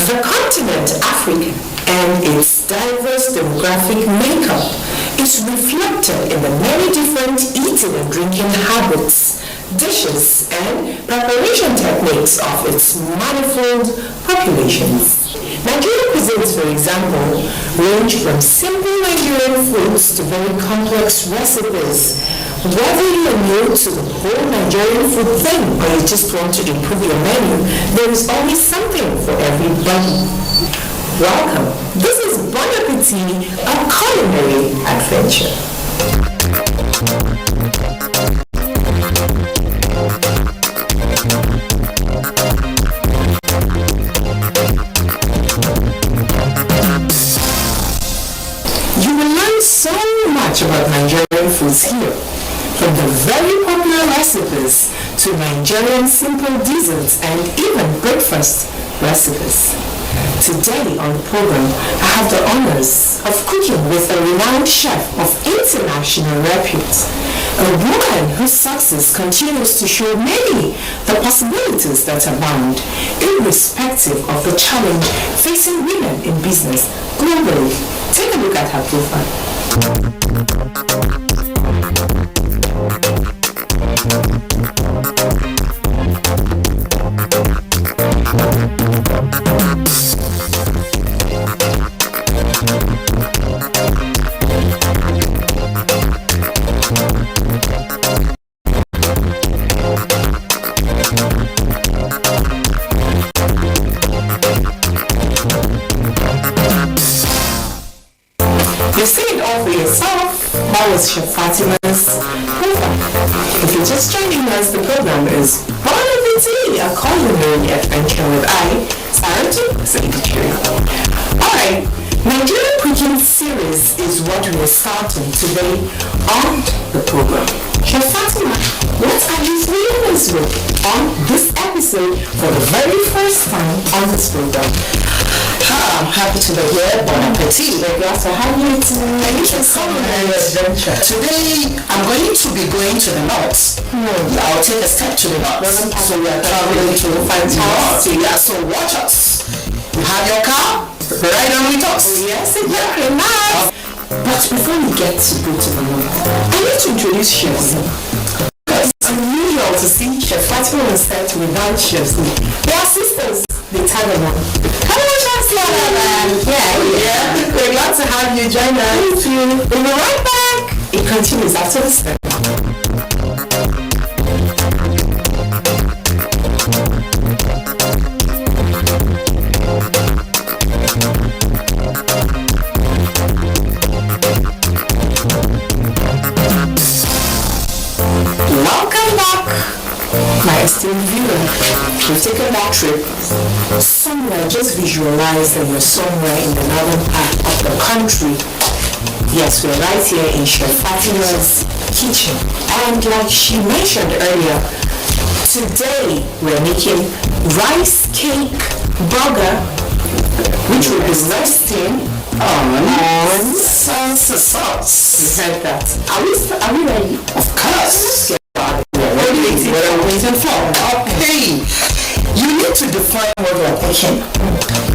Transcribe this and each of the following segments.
The continent, Africa, and its diverse demographic makeup is reflected in the many different eating and drinking habits, dishes, and preparation techniques of its manifold populations. Nigerian cuisines, for example, range from simple Nigerian foods to very complex recipes. Whether you are new to the whole Nigerian food thing or you just want to improve your menu, there is always something for everybody. Welcome. This is Bon Appetit, a culinary adventure. You will learn so much about Nigerian foods here. From the very popular recipes to Nigerian simple desserts and even breakfast recipes. Today on the program, I have the honors of cooking with a renowned chef of international repute, a woman whose success continues to show many the possibilities that abound, irrespective of the challenge facing women in business globally. Take a look at her profile. You see it all for yourself. That was Chef Fatima's profile. If you're just joining us, the program is Bon Appetit, a culinary adventure with Saratu Secretary. Alright, Nigerian cooking series is what we are starting today on the program. Chef Fatima, what are you throwing us with on this episode for the very first time on this program? I'm happy to be here. Bon Appetit. We're glad to have you tonight. It's a culinary adventure. Today, I'm going to be going to the north. I'll take a step to the north. So we are traveling to fantastic. Yeah, so watch us. You have your car, ride on with us. Yes, exactly. Nice. But before we get to go to the north, I need to introduce chefs. Because it's unusual to see Chef Fatima on set without chefs. They are sisters. They tag along. Hello, Chancellor. Yeah. We're glad to have you join us. We'll be right back. It continues after the step. Welcome back, my esteemed viewer. We've taken that trip somewhere. Just visualize that you're somewhere in the northern part of the country. Yes, we're right here in Chef Fatima's kitchen. And like she mentioned earlier, today we're making rice cake burger, which will be roasting on salsa sauce. You heard that? Are we ready? Of course. What are you waiting for? Okay. You need to define what you are thinking.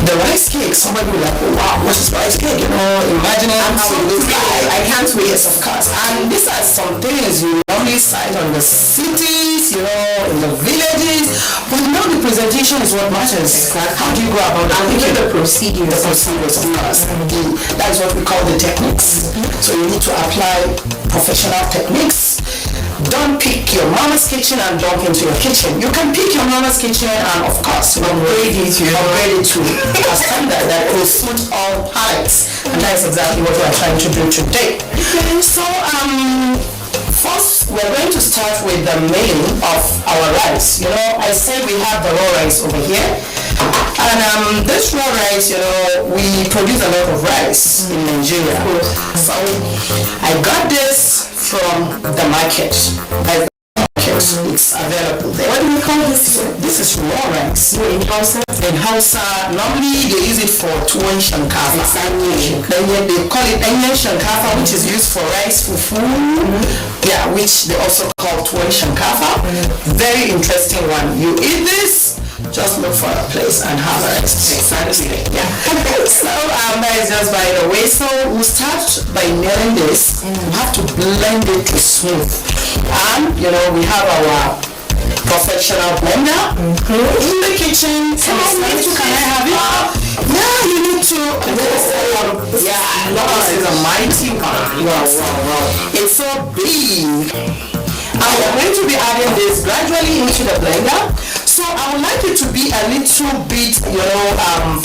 The rice cake, somebody will be like, oh, wow, what is rice cake? You know, imagining how it looks like. I can't wait. Yes, of course. And these are some things you only sight on the cities, you know, in the villages. But you know, the presentation is what matters. Exactly. How do you go about it? And even the procedures. The procedures, of course. That is what we call the techniques. So you need to apply professional techniques. Don't pick your mama's kitchen and jump into your kitchen. You can pick your mama's kitchen and, of course, upgrade it to a standard that will suit all palates. And that is exactly what we are trying to do today. So, first, we're going to start with the milling of our rice. You know, I said we have the raw rice over here. And this raw rice, we produce a lot of rice in Nigeria. So I got this from the market. It's available there. What do we call this? This is raw rice. In Hausa? In Hausa, normally they use it for tuwon shinkafa. Then they call it onion shinkafa, which is used for rice fufu. Yeah, which they also call tuwon shinkafa. Very interesting one. You eat this, just look for a place and have a rest. Exactly. Yeah. So that is just by the way. So we start by kneading this. We have to blend it to smooth. And we have our professional blender in the kitchen. Can I have it? Yeah, you need to. This is a mighty one. Wow. It's so big. And we're going to be adding this gradually into the blender. So I would like it to be a little bit,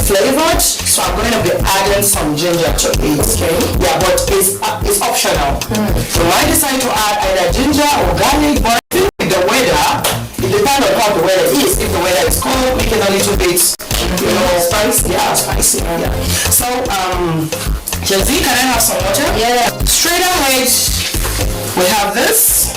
flavored. So I'm going to be adding some ginger to it. Okay. Yeah, but it's optional. You might decide to add either ginger or garlic, but with the weather, it depends on how the weather is. If the weather is cold, make it a little bit, spicy. Yeah, spicy. Yeah. So, Chelsea, can I have some water? Yeah. Straight ahead, we have this.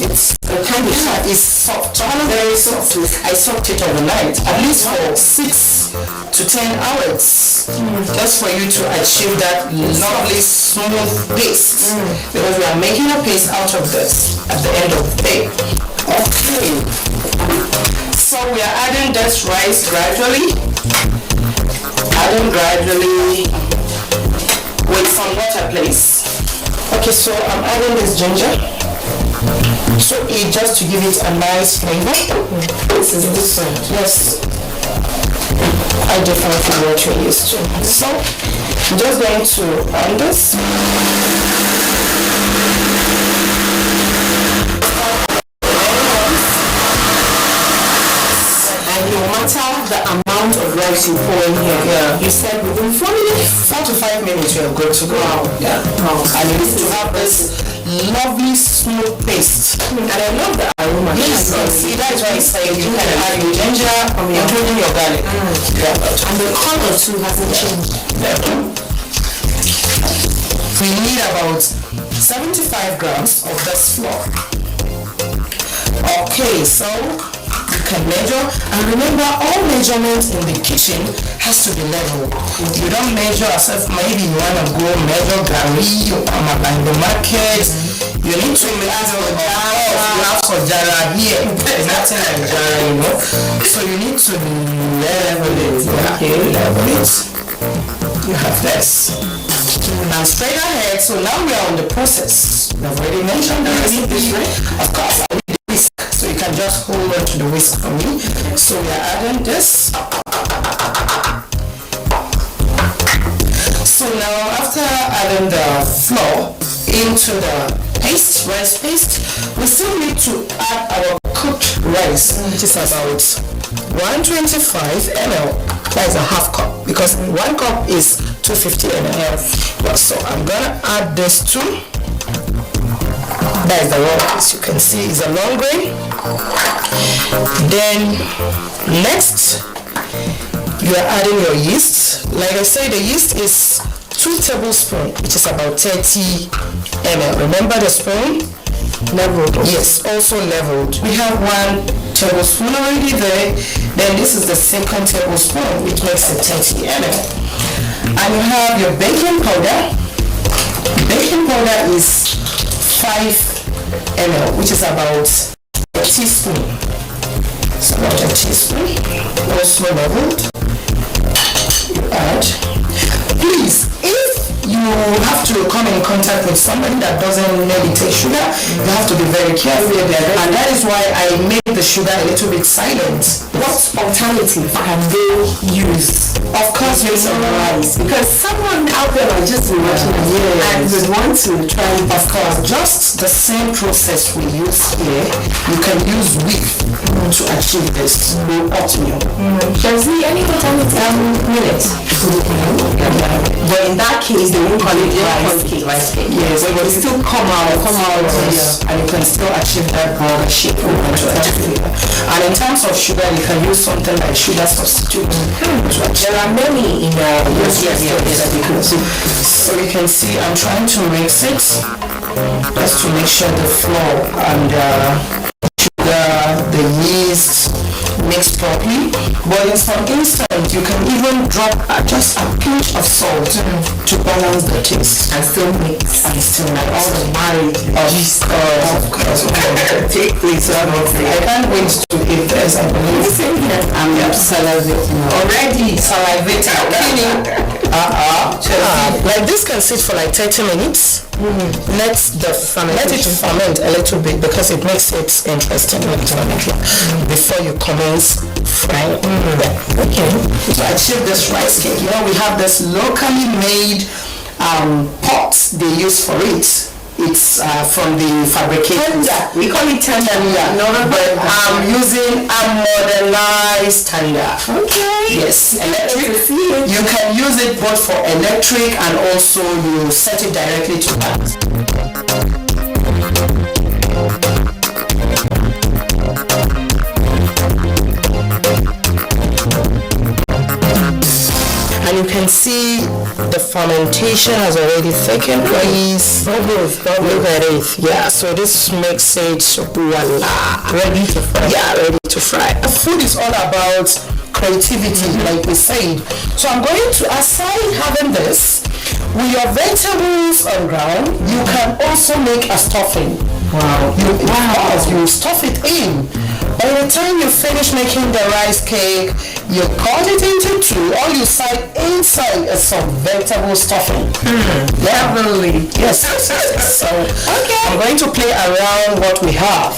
It's soft, very soft. I soaked it overnight, at least for 6 to 10 hours, just for you to achieve that lovely smooth paste. Because we are making a paste out of this at the end of the day. Okay. So we are adding this rice gradually. With some water, please. Okay, so I'm adding this ginger. So just to give it a nice flavor. This is different. Yes. I definitely what you're used to. So I'm just going to add this. And no matter the amount of rice you pour in here, you said within 4 minutes? 4 to 5 minutes you're good to go. Wow. Yeah. Wow. And you need to have this lovely smooth paste. And I love the aroma. Yes, see, that's why I say you can add your ginger, including your garlic. And the color too hasn't changed. We need about 75 grams of this flour. Okay, so you can measure, and remember, all measurements in the kitchen has to be level. You don't measure yourself. Maybe you want to go measure gari or in the market. You need to measure for jara here. There's nothing like jara, So you need to level it. Okay, level it. You have this. And straight ahead. So now we are on the process. I've already mentioned the recipe. Of course, I need the whisk. So you can just hold on to the whisk for me. So we are adding this. So now after adding the flour into the rice paste, we still need to add our cooked rice, which is about 125 ml. That is a half cup, because 1 cup is 250 ml. So I'm gonna add this too. That is the raw rice. You can see it's a long grain. Then next, you are adding your yeast. Like I said, the yeast is 2 tablespoons, which is about 30 ml. Remember the spoon? Leveled. Yes, also leveled. We have 1 tablespoon already there. Then this is the second tablespoon, which makes it 30 ml. And you have your baking powder. Baking powder is 5 ml, which is about a teaspoon. It's about a teaspoon. Also leveled. You add. Please, if you have to come in contact with somebody that doesn't meditate sugar, you have to be very careful. And that is why I made the sugar a little bit silent. What alternative can they use? Of course, use some rice. Because someone out there might just be watching and would want to try. Of course, just the same process we use here, you can use wheat to achieve this oatmeal. Does he any alternative minutes? But in that case, they won't call it rice cake. Yes, but it will still come out, and you can still achieve that broader shape And in terms of sugar, you can use something like sugar substitute. There are many in yes, that you can see. So you can see I'm trying to mix it just to make sure the flour and the yeast mixed properly. But in some instance, you can even drop just a pinch of salt to balance the taste and still mix. And still like all the married of course. Take place. I can't wait to eat this. I believe. I'm salivating already. Salivating. Like this can sit for like 30 minutes. Let it ferment a little bit because it makes it interesting before you commence frying. Okay. To achieve this rice cake, we have this locally made pot they use for it. It's from the fabrication. We call it tender. But I'm using a modernized tender. Okay. Yes, electric. You can use it both for electric and also you set it directly to that. And you can see the fermentation has already thickened. Please look at it. Yeah, so this makes it voila, ready to fry. Yeah, ready to fry. Food is all about creativity, like we said. So I'm going to, aside having this, with your vegetables on ground, you can also make a stuffing. Wow. You stuff it in. By the time you finish making the rice cake, you cut it into two. All you side inside is some vegetable stuffing. Definitely. Yes. So I'm going to play around what we have.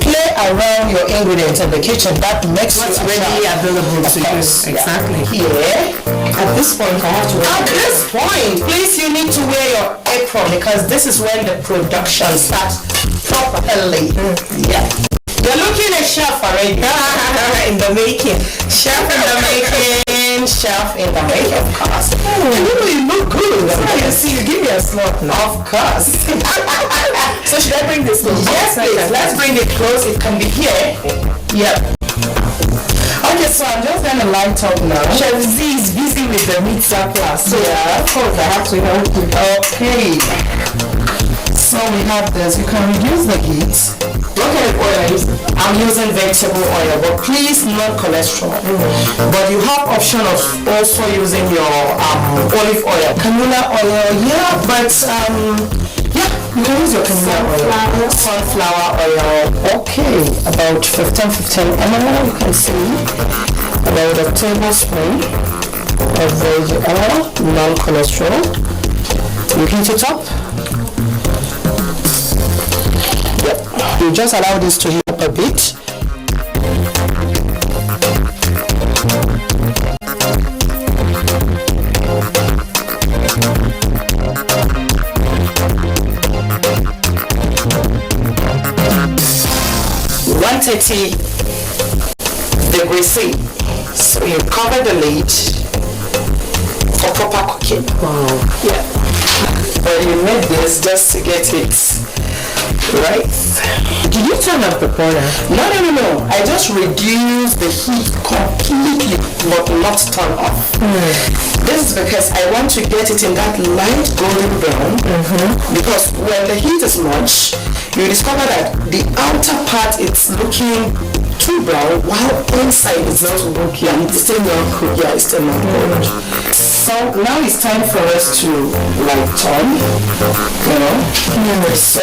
Play around your ingredients in the kitchen. That makes what's ready available to you. Exactly. Here. At this point, I have to. At this point, please, you need to wear your apron because this is when the production starts properly. Yeah. You're looking at chef already. In the making. Chef in the making. Chef in the making, of course. You look good. You see, you give me a slot now. Of course. So should I bring this close? Yes, please. Let's bring it close. It can be here. Yep. Okay, so I'm just going to light up now. Chef Z is busy with the meat surplus. So yeah, of course, I have to help you. Okay. So we have this. You can reduce the heat. What kind of oil are you using? I'm using vegetable oil, but please not cholesterol. But you have option of also using your olive oil. Canola oil, yeah, but you can use your canola oil. Sunflower oil. Okay, about 15 ml, you can see. About a tablespoon of veg oil, non-cholesterol. You heat it up. You just allow this to heat up a bit. degrees C. So you cover the lid for proper cooking. Wow. Yeah. But you made this just to get it right. Did you turn up the burner? No. I just reduced the heat completely, but not turn off. This is because I want to get it in that light golden brown. Because when the heat is much, you discover that the outer part is looking too brown, while inside it's not working. It's still not cooked. Yeah, it's still not cooked. So now it's time for us to like turn. So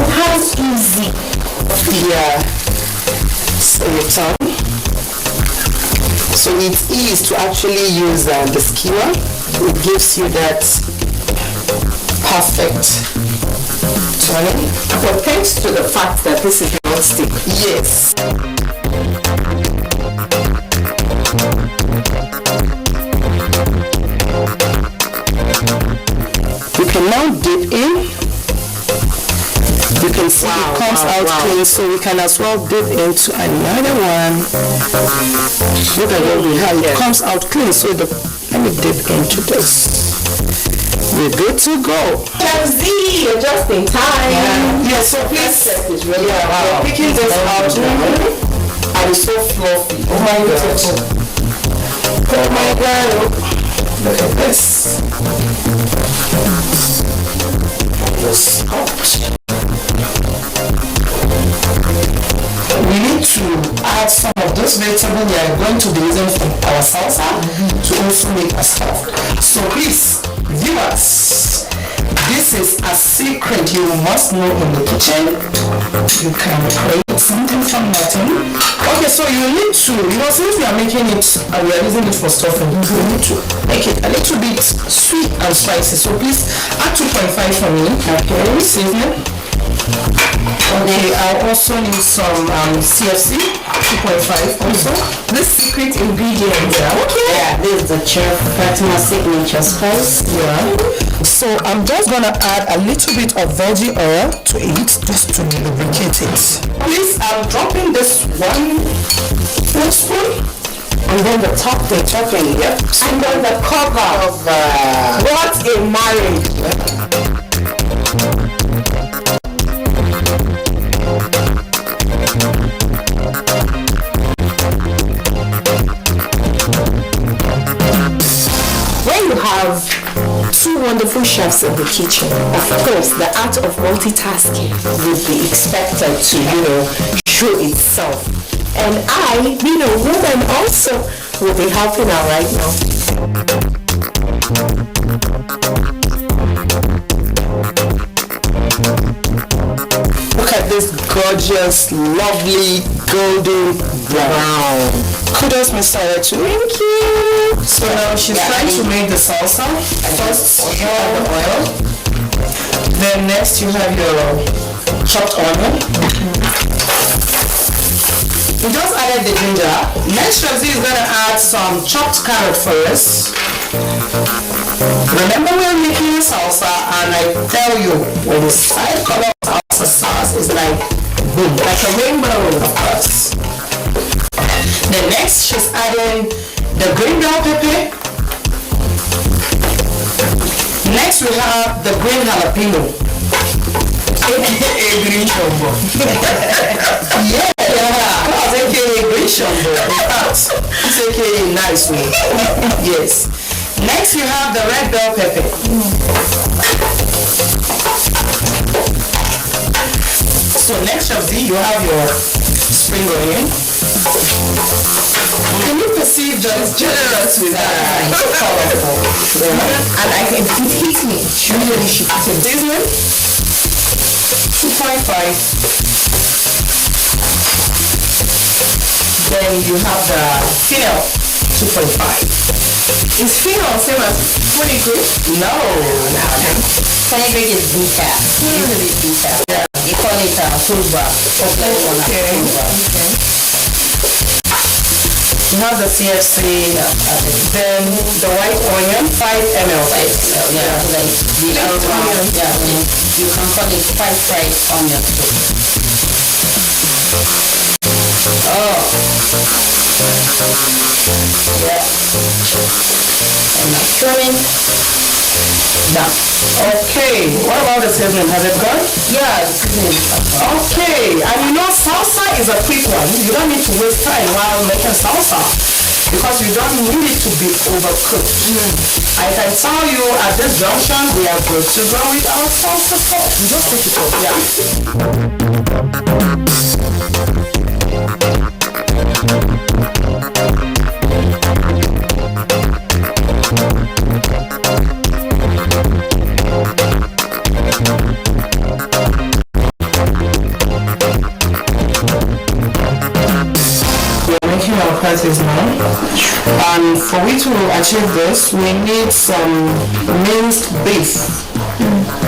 how easy so you turn. So it's easy to actually use the skewer. It gives you that perfect turning. But thanks to the fact that this is not stick. Yes. You can now dip in. You can see it comes out clean, so we can as well dip into another one. Look at what we have. It comes out clean, so let me dip into this. We're good to go. Chelsea, you're just in time. Yeah, so please. Is really We're picking this out now. And it's so fluffy. Oh my god. Oh my god. Look at this. This out. We need to add some of those vegetables we are going to be using from our salsa to also make a stuff. So please, viewers, this is a secret you must know in the kitchen. You can create something from nothing. Okay, so you need to, since we are making it and we are using it for stuffing, we need to make it a little bit sweet and spicy. So please add 2.5 for me. Okay, seasoning. Okay, I'll also need some CFC 2.5 also. The secret ingredient. Okay. Yeah, this is the Chef Fatima signature spice. Yeah. So I'm just gonna add a little bit of virgin oil to it just to lubricate it. Please, I'm dropping this 1 spoon. And then the topping, yep. And then the cover of what a marriage. When you have two wonderful chefs in the kitchen, of course, the art of multitasking would be expected to, show itself. And I, being a woman also, will be helping out right now. Look at this gorgeous, lovely, golden brown. Kudos, Mr. Etu. Thank you. So now she's trying to make the salsa. First, you have the oil. Then next, you have your chopped onion. We just added the ginger. Next, Shazzy is going to add some chopped carrot for us. Remember, we're making a salsa, and I tell you, when the side color of salsa sauce is like boom, like a rainbow, of course. Then next, she's adding the green bell pepper. Next, we have the green jalapeno, aka green chombo. Yeah, that's aka green chombo. It's aka nice way. Yes. Next, you have the red bell pepper. So next, Shazzy, you have your spring onion. Can you perceive that it's generous with that? It's so powerful. Yeah. And it hits me. Usually she puts in seasoning. 2.5. Then you have the fennel. 2.5. Is fennel same as fenugreek? No. Fenugreek is bitter. Usually bitter. Yeah. They call it fulva. Okay. You have the CFC, then the white onion, 5 ml. Yeah, like the aroma. Yeah, you can call it 5 fried onion too. Oh. Yeah. And now trimming. Done. Okay, what about the seasoning? Has it gone? Yeah, the seasoning is okay, and salsa is a quick one. You don't need to waste time while making salsa because you don't need it to be overcooked. I can tell you at this junction, we are good to go with our salsa sauce. You just take it off, Prices now, and for we to achieve this we need some minced beef.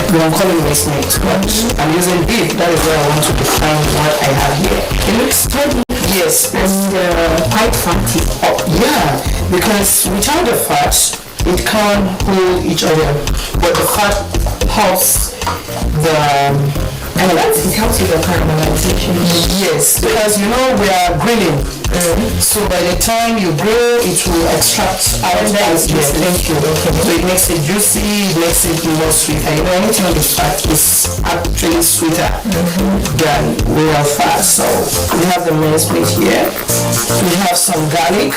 I'm calling minced meat, but I'm using beef. That is where I want to define what I have here. It looks tender, yes, and quite fatty. Oh, yeah, because without the fat it can't hold each other, but the fat helps the And it helps with the caramelization. Yes, because we are grilling. So by the time you grill, it will extract out as thank you. So it makes it juicy, it makes it more sweeter. Anything with fat is actually sweeter than real fat. So we have the minced meat here. We have some garlic.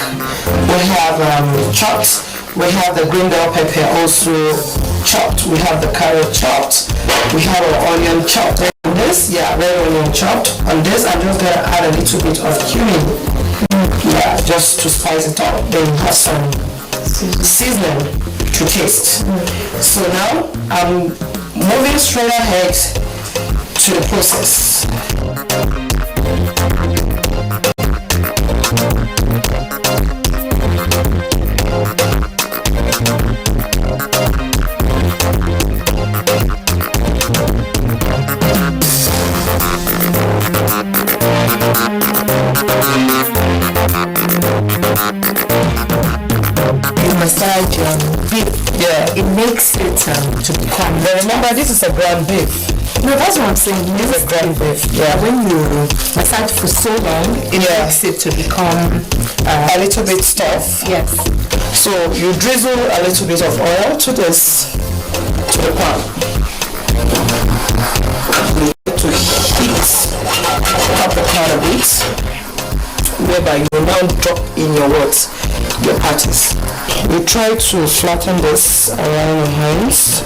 We have chopped. We have the green bell pepper also chopped. We have the carrot chopped. We have our onion chopped. On this, red onion chopped. On this, I'm just going to add a little bit of cumin. Just to spice it up. Then we have some seasoning to taste. So now, I'm moving straight ahead to the process. Massage beef. It makes it to become. But remember, this is a ground beef. No, that's what I'm saying. It's a ground beef. When you massage for so long, it makes it to become a little bit stuff. Yes. So you drizzle a little bit of oil to the pan. You need to heat up the pan a bit, whereby you will now drop in your patties. We try to flatten this around your hands.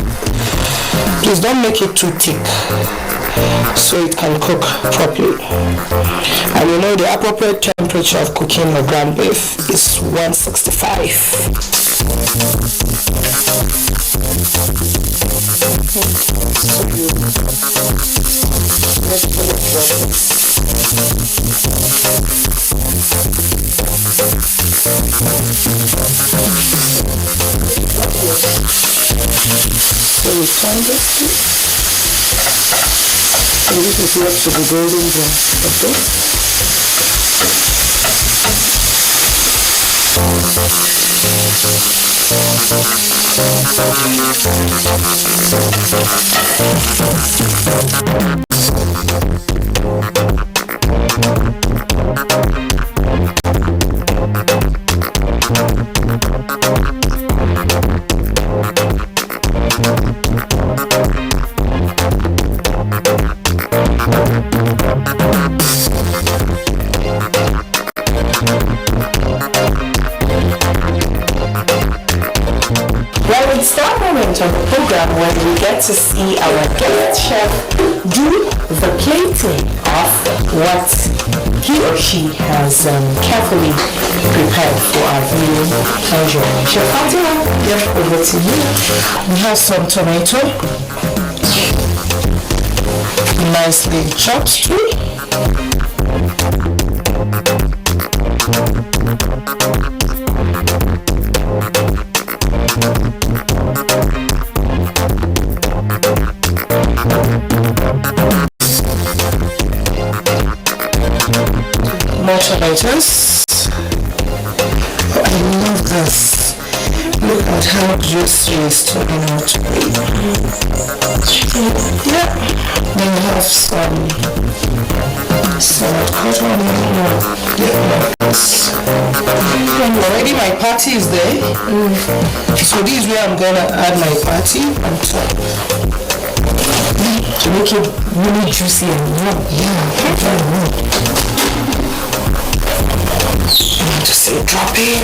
Please don't make it too thick so it can cook properly. And the appropriate temperature of cooking the ground beef is 165. So you so we turn this, and this is what to be golden brown. Okay? It's that moment of the program when we get to see our guest chef do the plating of what he or she has carefully prepared for our viewing pleasure. Chef Fatima, over to you. We have some tomato, nicely chopped too. More tomatoes. Oh, I love this. Look at how juicy it's turning out to be. Then we have some salad cut onion. And already my patty is there. So this is where I'm gonna add my patty on top to make it really juicy and warm. Just say drop in.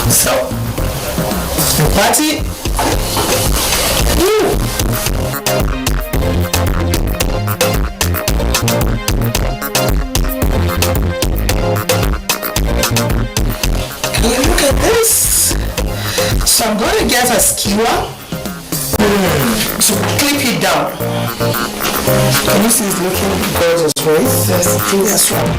So the patty. Can you look at this? So I'm going to get a skewer to clip it down. Can you see it's looking gorgeous, right? Yes, I think that's right.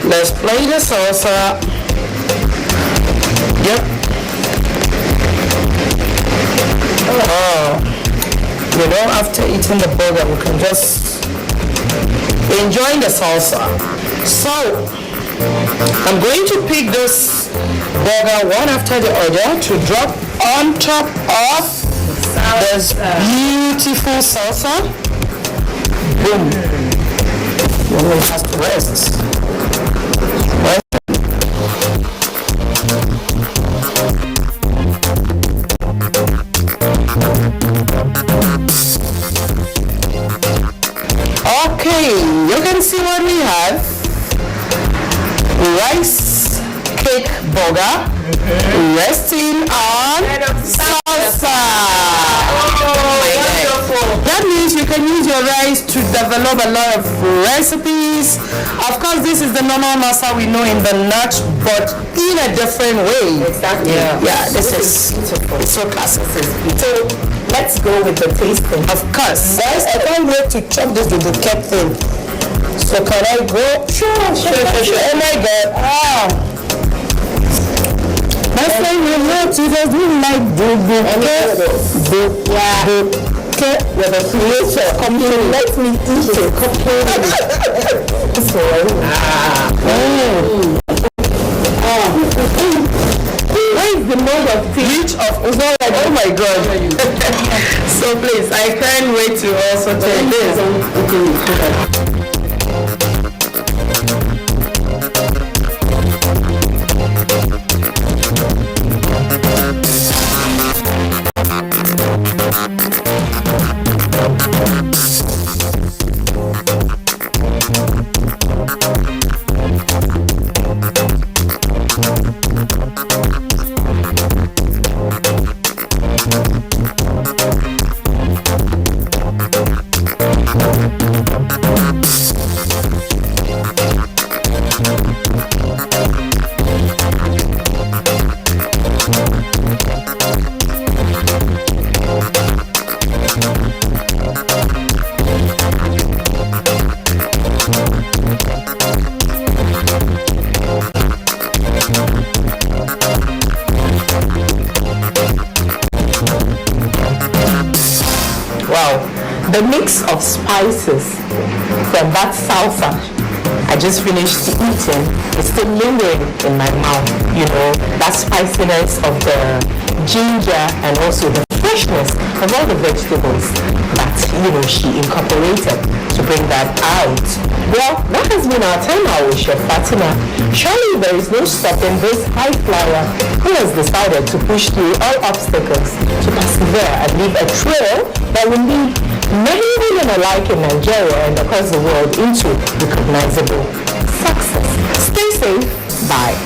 Let's Apply the salsa. Yep. Oh. You know, after eating the burger, we can just enjoy the salsa. So, I'm going to pick this burger one after the other to drop on top of this beautiful salsa. Boom. One will have to rest. Right? Okay, you can see what we have. Rice cake burger resting on salsa. That means you can use your rice to develop a lot of recipes. Of course, this is the normal masa we know in the nut, but in a different way. Exactly. Yeah, this is beautiful. It's so classic. So let's go with the tasting. Of course. Guys, I can't wait to chop this with the cake thing. So can I go? Sure. Oh my God. My friend, you know, you guys don't like the with a creator. Come here, let me eat it. Come here. Where is the mode of peach of like, oh my God. So please, I can't wait to also take this. The mix of spices from that salsa I just finished eating is still lingering in my mouth. You know, that spiciness of the ginger and also the freshness of all the vegetables that, you know, she incorporated to bring that out. Well, that has been our time now with Chef Fatima. Surely there is no stopping this high flyer who has decided to push through all obstacles to persevere and leave a trail that will lead many women alike in Nigeria and across the world into recognizable success. Stay safe. Bye.